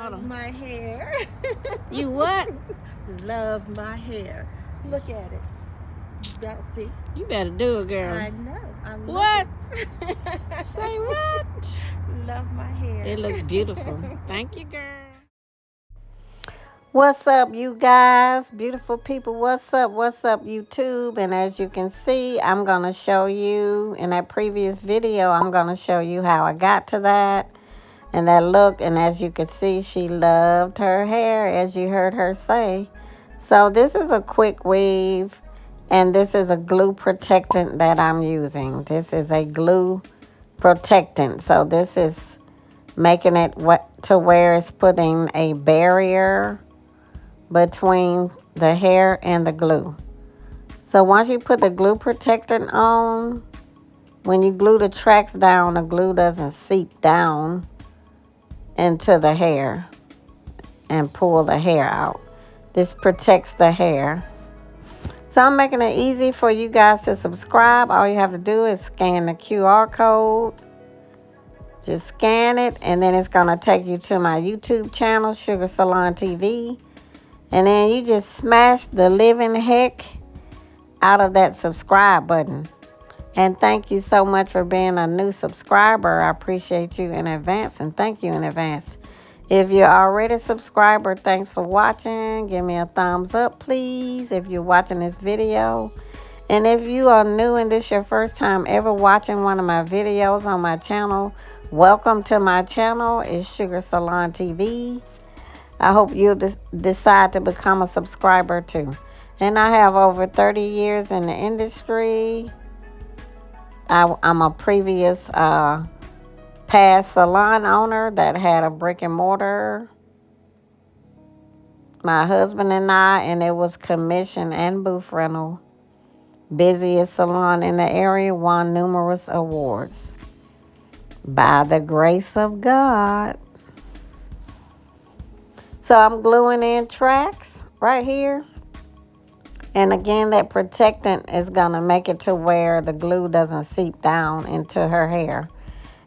Love my hair. You what? Love my hair. Look at it. Y'all see? You better do it, girl. I know. I love What? it. Say what? Love my hair. It looks beautiful. Thank you, girl. What's up, you guys? Beautiful people, what's up? What's up, YouTube? And as you can see, I'm going to show you in that previous video, I'm going to show you how I got to that and that look. And as you can see, she loved her hair, as you heard her say. So this is a quick weave, and this is a glue protectant that I'm using. This is a glue protectant. So this is making it to where it's putting a barrier between the hair and the glue. So once you put the glue protectant on, when you glue the tracks down, the glue doesn't seep down into the hair and pull the hair out. This protects the hair. So I'm making it easy for you guys to subscribe. All you have to do is scan the QR code. Just scan it, and then it's going to take you to my YouTube channel, Sugar Salon TV. And then you just smash the living heck out of that subscribe button. And thank you so much for being a new subscriber. I appreciate you in advance, and thank you in advance. If you're already a subscriber, thanks for watching. Give me a thumbs up, please, if you're watching this video. And if you are new and this is your first time ever watching one of my videos on my channel, welcome to my channel. It's Sugar Salon TV. I hope you'll decide to become a subscriber too. And I have over 30 years in the industry. I'm a previous past salon owner that had a brick and mortar. My husband and I, and it was commission and booth rental. Busiest salon in the area, won numerous awards. By the grace of God. So I'm gluing in tracks right here. And again, that protectant is going to make it to where the glue doesn't seep down into her hair.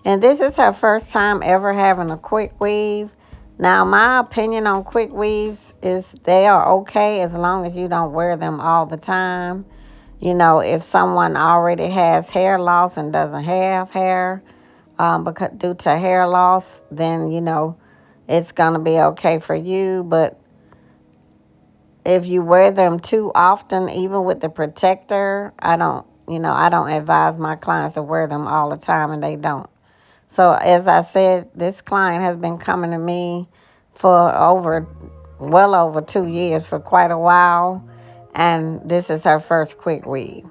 And this is her first time ever having a quick weave. Now, my opinion on quick weaves is they are okay as long as you don't wear them all the time. You know, if someone already has hair loss and doesn't have hair because due to hair loss, then, you know, it's going to be okay for you. But if you wear them too often, even with the protector, I don't advise my clients to wear them all the time, and they don't. So as I said, this client has been coming to me for well over 2 years, for quite a while. And this is her first quick weave.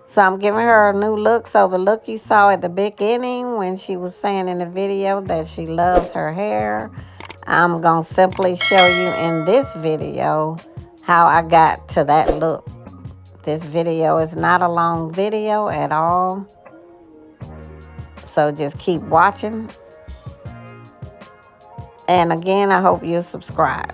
So I'm giving her a new look. So the look you saw at the beginning when she was saying in the video that she loves her hair, I'm going to simply show you in this video how I got to that look. This video is not a long video at all. So just keep watching. And again, I hope you subscribe.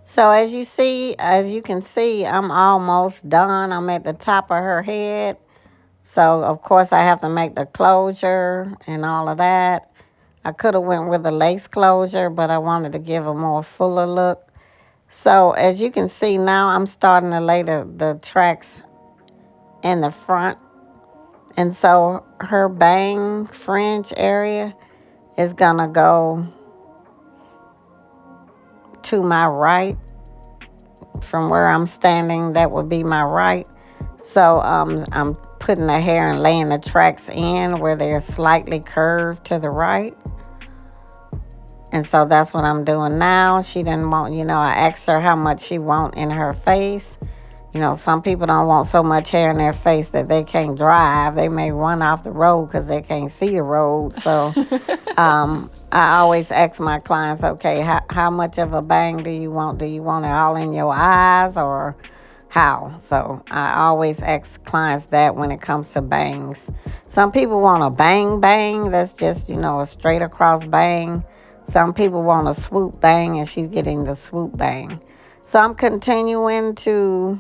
So as you can see, I'm almost done. I'm at the top of her head. So of course I have to make the closure and all of that. I could have went with a lace closure, but I wanted to give a more fuller look. So as you can see now, I'm starting to lay the tracks in the front. And so her bang fringe area is gonna go to my right. From where I'm standing, that would be my right. So I'm putting the hair and laying the tracks in where they're slightly curved to the right. And so that's what I'm doing now. She didn't want, I asked her how much she want in her face. Some people don't want so much hair in their face that they can't drive. They may run off the road because they can't see the road. So I always ask my clients, okay, how much of a bang do you want? Do you want it all in your eyes or how? So I always ask clients that when it comes to bangs. Some people want a bang bang. That's just, a straight across bang. Some people want a swoop bang, and she's getting the swoop bang. So I'm continuing to...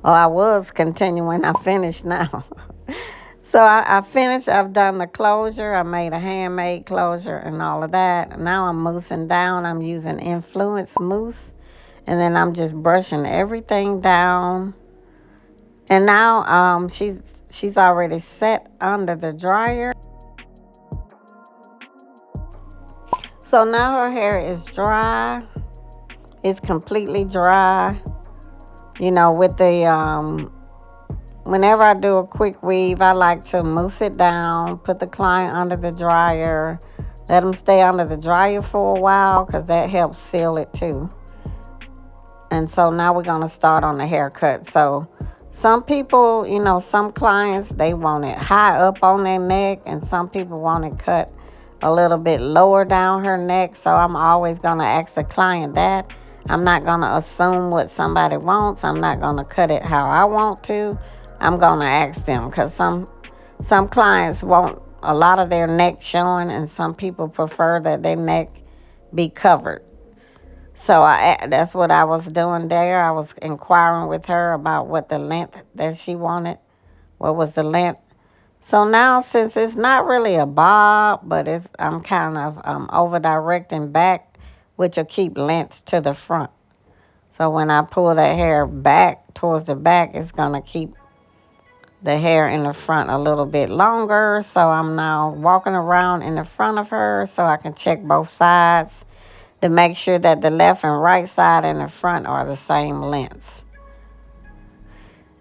Oh, I was continuing. I finished now. So I finished. I've done the closure. I made a handmade closure and all of that. Now I'm moussing down. I'm using Influence mousse. And then I'm just brushing everything down. And now she's already set under the dryer. So now her hair is dry. It's completely dry. With the, whenever I do a quick weave, I like to mousse it down, put the client under the dryer, let them stay under the dryer for a while because that helps seal it too. And so now we're going to start on the haircut. So some people, some clients, they want it high up on their neck, and some people want it cut a little bit lower down her neck. So I'm always going to ask the client that. I'm not going to assume what somebody wants. I'm not going to cut it how I want to. I'm going to ask them because some clients want a lot of their neck showing, and some people prefer that their neck be covered. So that's what I was doing there. I was inquiring with her about what the length that she wanted. What was the length? So now, since it's not really a bob, but I'm kind of over directing back, which will keep length to the front. So when I pull that hair back towards the back, it's going to keep the hair in the front a little bit longer. So I'm now walking around in the front of her so I can check both sides to make sure that the left and right side and the front are the same lengths.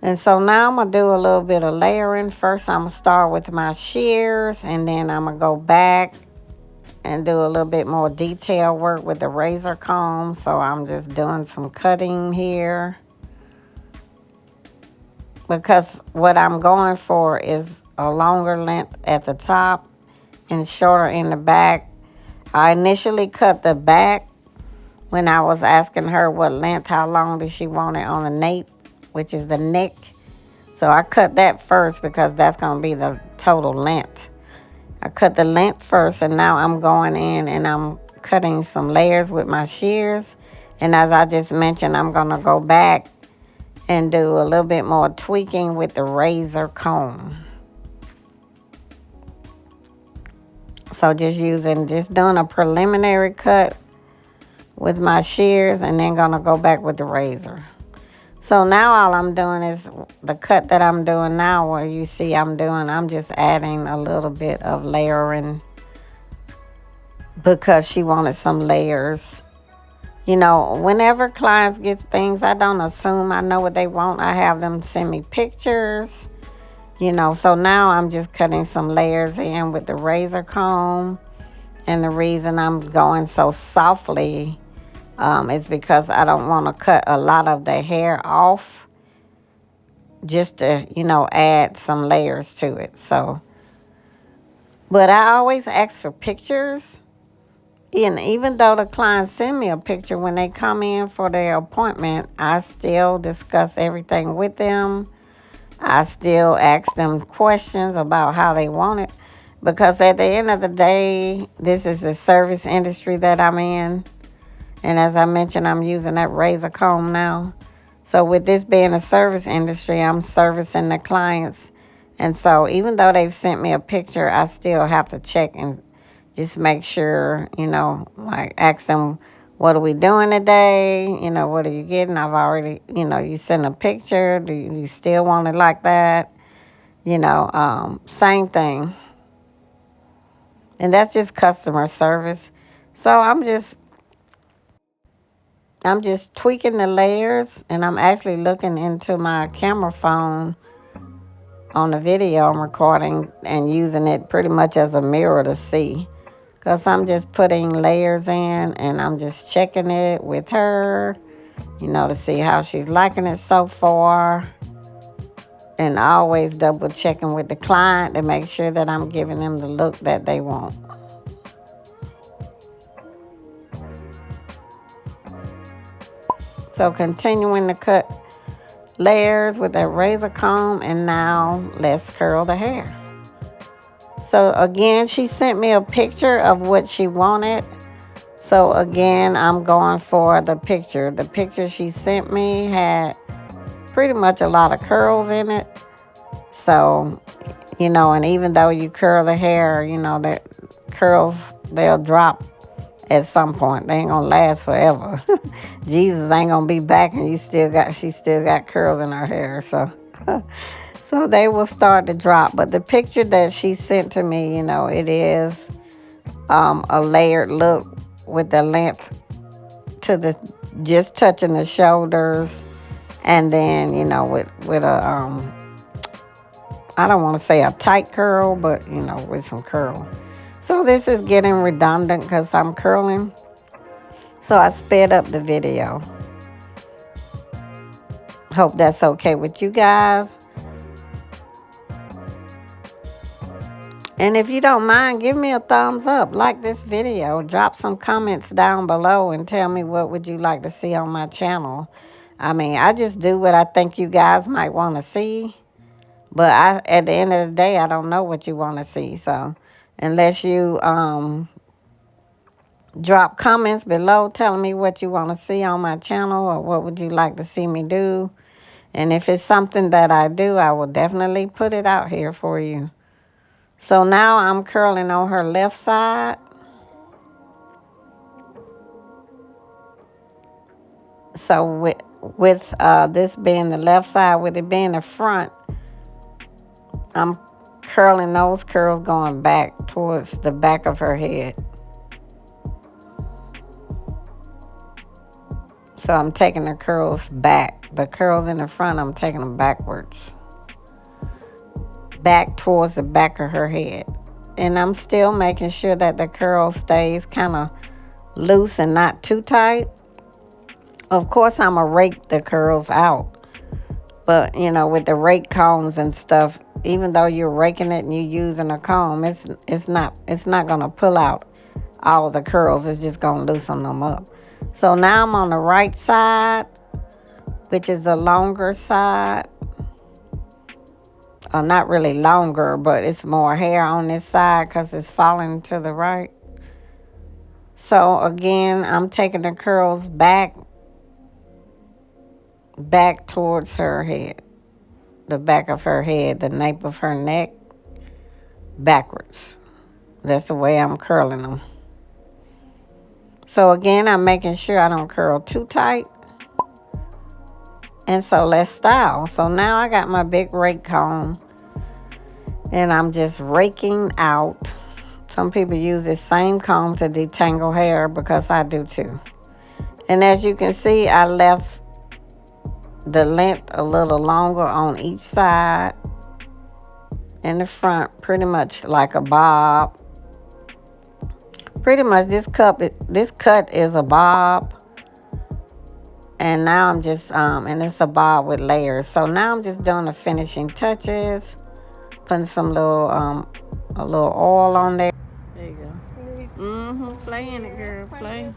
And so now I'm going to do a little bit of layering. First, I'm going to start with my shears, and then I'm going to go back and do a little bit more detail work with the razor comb. So I'm just doing some cutting here, because what I'm going for is a longer length at the top and shorter in the back. I initially cut the back when I was asking her what length, how long did she want it on the nape, which is the neck. So I cut that first because that's going to be the total length. I cut the length first, and now I'm going in and I'm cutting some layers with my shears. And as I just mentioned, I'm going to go back and do a little bit more tweaking with the razor comb. So just doing a preliminary cut with my shears, and then going to go back with the razor. So now all I'm doing is the cut that I'm doing now, where you see I'm just adding a little bit of layering because she wanted some layers. Whenever clients get things, I don't assume I know what they want. I have them send me pictures, So now I'm just cutting some layers in with the razor comb. And the reason I'm going so softly is because I don't want to cut a lot of the hair off, just to, add some layers to it. So, but I always ask for pictures. And even though the clients send me a picture when they come in for their appointment, I still discuss everything with them. I still ask them questions about how they want it. Because at the end of the day, this is the service industry that I'm in. And as I mentioned, I'm using that razor comb now. So with this being a service industry, I'm servicing the clients. And so even though they've sent me a picture, I still have to check and just make sure, like ask them, what are we doing today? What are you getting? I've already, you send a picture. Do you still want it like that? Same thing. And that's just customer service. So I'm just tweaking the layers, and I'm actually looking into my camera phone on the video I'm recording and using it pretty much as a mirror to see. Because I'm just putting layers in, and I'm just checking it with her, to see how she's liking it so far. And always double checking with the client to make sure that I'm giving them the look that they want. So continuing to cut layers with that razor comb, and now let's curl the hair. So again, she sent me a picture of what she wanted. So again, I'm going for the picture. The picture she sent me had pretty much a lot of curls in it. So, and even though you curl the hair, that curls, they'll drop at some point. They ain't gonna last forever. Jesus ain't gonna be back, and she still got curls in her hair. So so they will start to drop. But the picture that she sent to me, it is a layered look with the length to just touching the shoulders, and then with a I don't want to say a tight curl, but with some curl. So this is getting redundant because I'm curling. So I sped up the video. Hope that's okay with you guys. And if you don't mind, give me a thumbs up. Like this video. Drop some comments down below and tell me what would you like to see on my channel. I mean, I just do what I think you guys might want to see. But at the end of the day, I don't know what you want to see. So unless you drop comments below telling me what you want to see on my channel, or what would you like to see me do. And if it's something that I do, I will definitely put it out here for you. So now I'm curling on her left side. So with this being the left side, with it being the front, I'm curling those curls going back towards the back of her head. So I'm taking the curls back. The curls in the front, I'm taking them backwards. Back towards the back of her head. And I'm still making sure that the curl stays kind of loose and not too tight. Of course, I'm going to rake the curls out. But, with the rake combs and stuff, even though you're raking it and you're using a comb, it's not going to pull out all the curls. It's just going to loosen them up. So now I'm on the right side, which is a longer side. Not really longer, but it's more hair on this side because it's falling to the right. So again, I'm taking the curls back towards her head. The back of her head, the nape of her neck, backwards. That's the way I'm curling them. So again, I'm making sure I don't curl too tight. And so let's style. So now I got my big rake comb, and I'm just raking out. Some people use this same comb to detangle hair, because I do too. And as you can see, I left the length a little longer on each side. In the front, pretty much like a bob. Pretty much this cut is a bob. And now I'm just, and it's a bob with layers. So now I'm just doing the finishing touches. Putting some a little oil on there. There you go. Play in it, girl. Play.